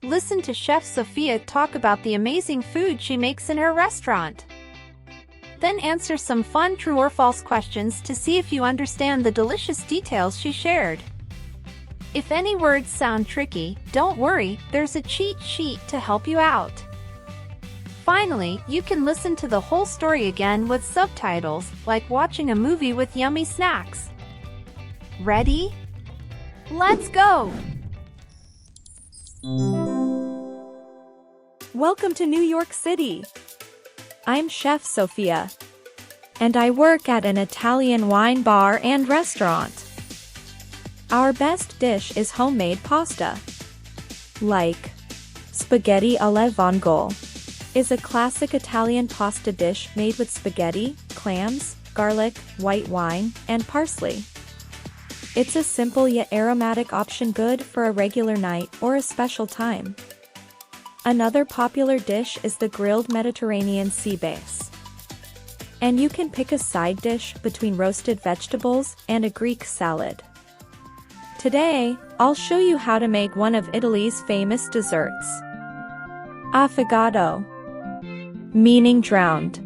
Listen to Chef Sophia talk about the amazing food she makes in her restaurant. Then answer some fun true or false questions to see if you understand the delicious details she shared. If any words sound tricky, don't worry, there's a cheat sheet to help you out. Finally, you can listen to the whole story again with subtitles, like watching a movie with yummy snacks. Ready? Let's go! Welcome to New York City. I'm Chef Sophia, and I work at an Italian wine bar and restaurant. Our best dish is homemade pasta. Like spaghetti alle vongole is a classic Italian pasta dish made with spaghetti, clams, garlic, white wine, and parsley. It's a simple yet aromatic option, good for a regular night or a special time. Another popular dish is the grilled Mediterranean sea bass. And you can pick a side dish between roasted vegetables and a Greek salad. Today, I'll show you how to make one of Italy's famous desserts. Affogato, meaning drowned.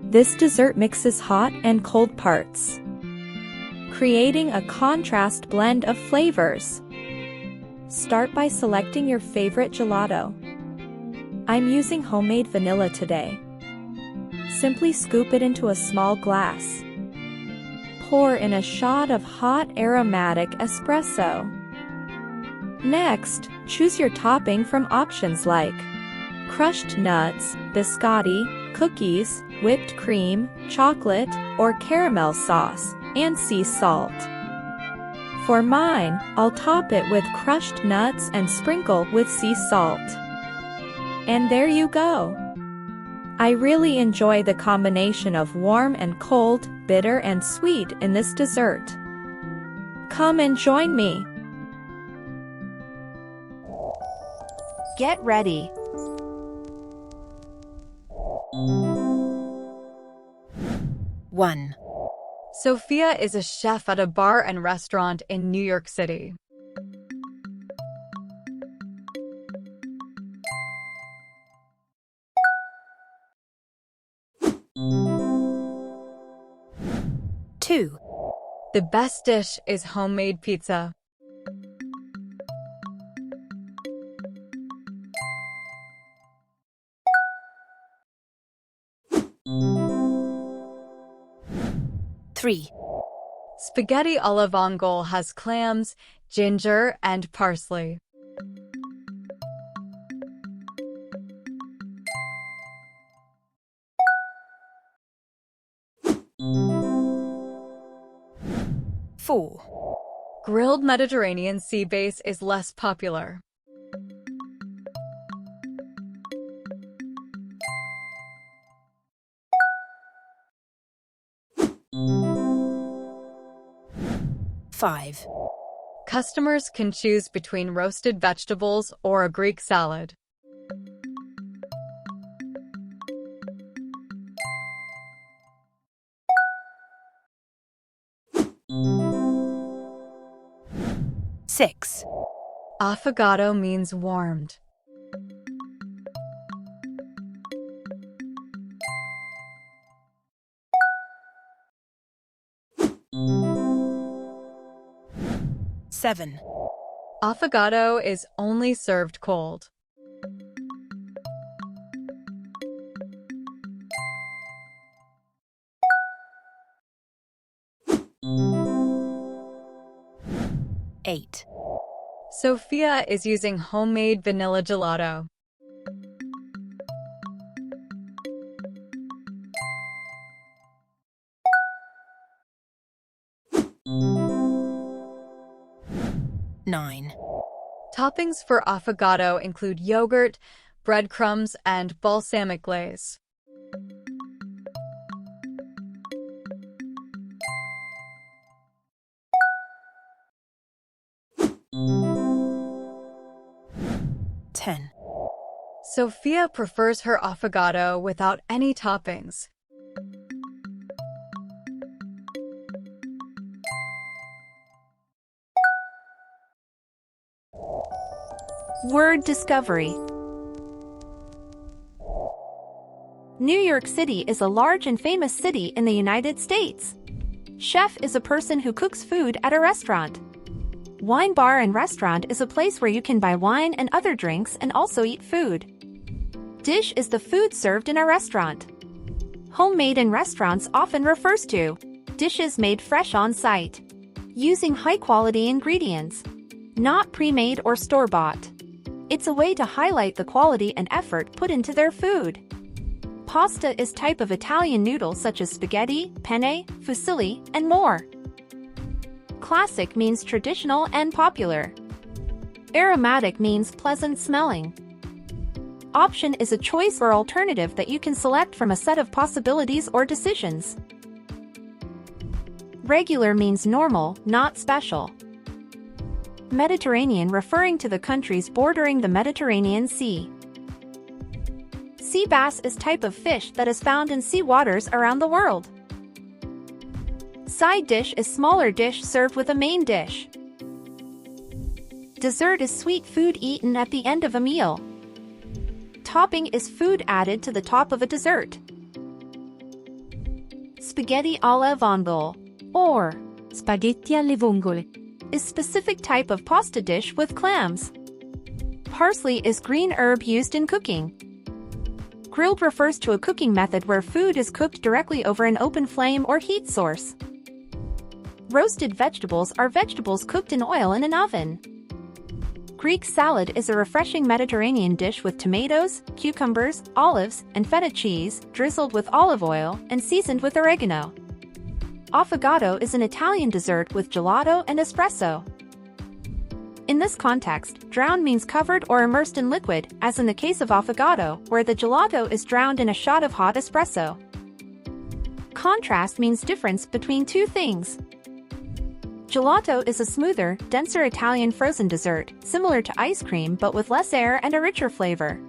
This dessert mixes hot and cold parts, creating a contrast blend of flavors. Start by selecting your favorite gelato. I'm using homemade vanilla today. Simply scoop it into a small glass. Pour in a shot of hot aromatic espresso. Next, choose your topping from options like crushed nuts, biscotti, cookies, whipped cream, chocolate, or caramel sauce, and sea salt. For mine, I'll top it with crushed nuts and sprinkle with sea salt. And there you go. I really enjoy the combination of warm and cold, bitter and sweet in this dessert. Come and join me. Get ready. One. Sophia is a chef at a bar and restaurant in New York City. Two. The best dish is homemade pizza. Three. Spaghetti alla vongole has clams, ginger, and parsley. Four. Grilled Mediterranean sea bass is less popular. Five. Customers can choose between roasted vegetables or a Greek salad. Six. Affogato means warmed. Seven. Affogato is only served cold. Eight. Sophia is using homemade vanilla gelato. Nine. Toppings for affogato include yogurt, breadcrumbs, and balsamic glaze. Ten. Sophia prefers her affogato without any toppings. Word discovery. New York City is a large and famous city in the United States. Chef is a person who cooks food at a restaurant. Wine bar and restaurant is a place where you can buy wine and other drinks and also eat food. Dish is the food served in a restaurant. Homemade in restaurants often refers to dishes made fresh on site, using high-quality ingredients, not pre-made or store-bought. It's a way to highlight the quality and effort put into their food. Pasta is type of Italian noodle such as spaghetti, penne, fusilli, and more. Classic means traditional and popular. Aromatic means pleasant smelling. Option is a choice or alternative that you can select from a set of possibilities or decisions. Regular means normal, not special. Mediterranean referring to the countries bordering the Mediterranean Sea. Sea bass is type of fish that is found in sea waters around the world. Side dish is smaller dish served with a main dish. Dessert is sweet food eaten at the end of a meal. Topping is food added to the top of a dessert. Spaghetti alle vongole, or Spaghetti alle vongole, is specific type of pasta dish with clams. Parsley is green herb used in cooking. Grilled refers to a cooking method where food is cooked directly over an open flame or heat source. Roasted vegetables are vegetables cooked in oil in an oven. Greek salad is a refreshing Mediterranean dish with tomatoes, cucumbers, olives, and feta cheese, drizzled with olive oil and seasoned with oregano. Affogato is an Italian dessert with gelato and espresso. In this context, drown means covered or immersed in liquid, as in the case of affogato, where the gelato is drowned in a shot of hot espresso. Contrast means difference between two things. Gelato is a smoother, denser Italian frozen dessert, similar to ice cream but with less air and a richer flavor.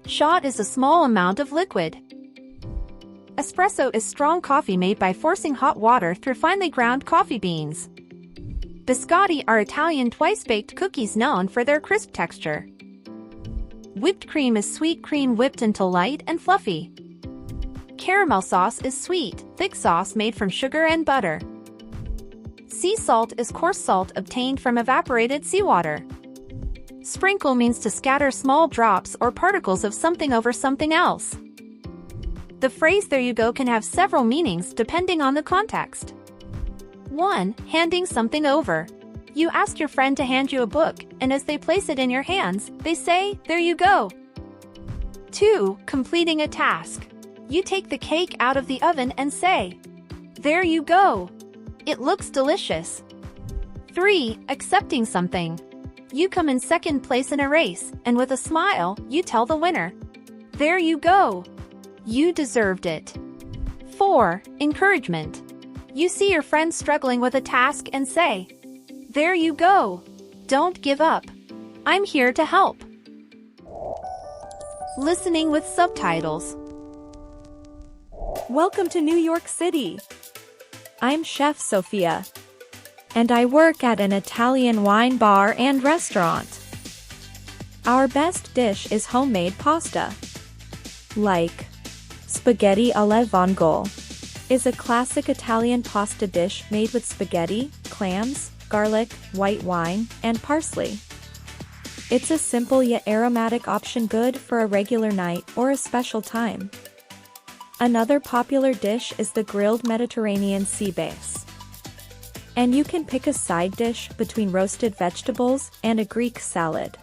Shot is a small amount of liquid. Espresso is strong coffee made by forcing hot water through finely ground coffee beans. Biscotti are Italian twice-baked cookies known for their crisp texture. Whipped cream is sweet cream whipped until light and fluffy. Caramel sauce is sweet, thick sauce made from sugar and butter. Sea salt is coarse salt obtained from evaporated seawater. Sprinkle means to scatter small drops or particles of something over something else. The phrase "there you go" can have several meanings depending on the context. 1. Handing something over. You ask your friend to hand you a book, and as they place it in your hands, they say, "There you go." 2. Completing a task. You take the cake out of the oven and say, "There you go. It looks delicious." 3. Accepting something. You come in second place in a race, and with a smile, you tell the winner, "There you go. You deserved it." 4. Encouragement. You see your friend struggling with a task and say, "There you go. Don't give up. I'm here to help." Listening with subtitles. Welcome to New York City. I'm Chef Sophia, and I work at an Italian wine bar and restaurant. Our best dish is homemade pasta. Like spaghetti alle vongole is a classic Italian pasta dish made with spaghetti, clams, garlic, white wine, and parsley. It's a simple yet aromatic option, good for a regular night or a special time. Another popular dish is the grilled Mediterranean sea bass. And you can pick a side dish between roasted vegetables and a Greek salad.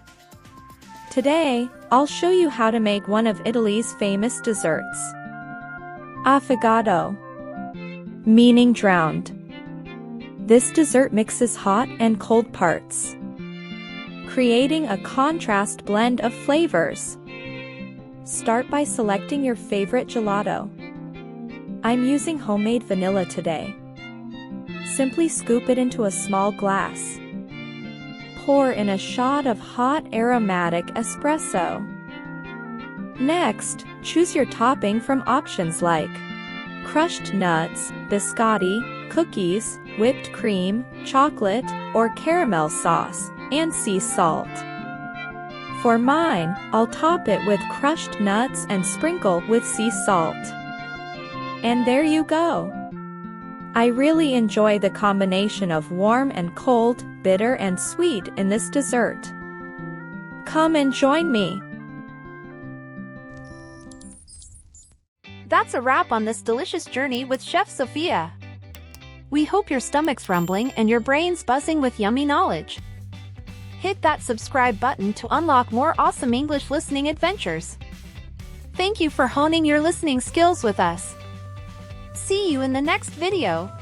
Today, I'll show you how to make one of Italy's famous desserts. Affogato, meaning drowned. This dessert mixes hot and cold parts, creating a contrast blend of flavors. Start by selecting your favorite gelato. I'm using homemade vanilla today. Simply scoop it into a small glass. Pour in a shot of hot aromatic espresso. Next, choose your topping from options like crushed nuts, biscotti, cookies, whipped cream, chocolate, or caramel sauce, and sea salt. For mine, I'll top it with crushed nuts and sprinkle with sea salt. And there you go. I really enjoy the combination of warm and cold, bitter and sweet in this dessert. Come and join me. That's a wrap on this delicious journey with Chef Sophia. We hope your stomach's rumbling and your brain's buzzing with yummy knowledge. Hit that subscribe button to unlock more awesome English listening adventures. Thank you for honing your listening skills with us. See you in the next video.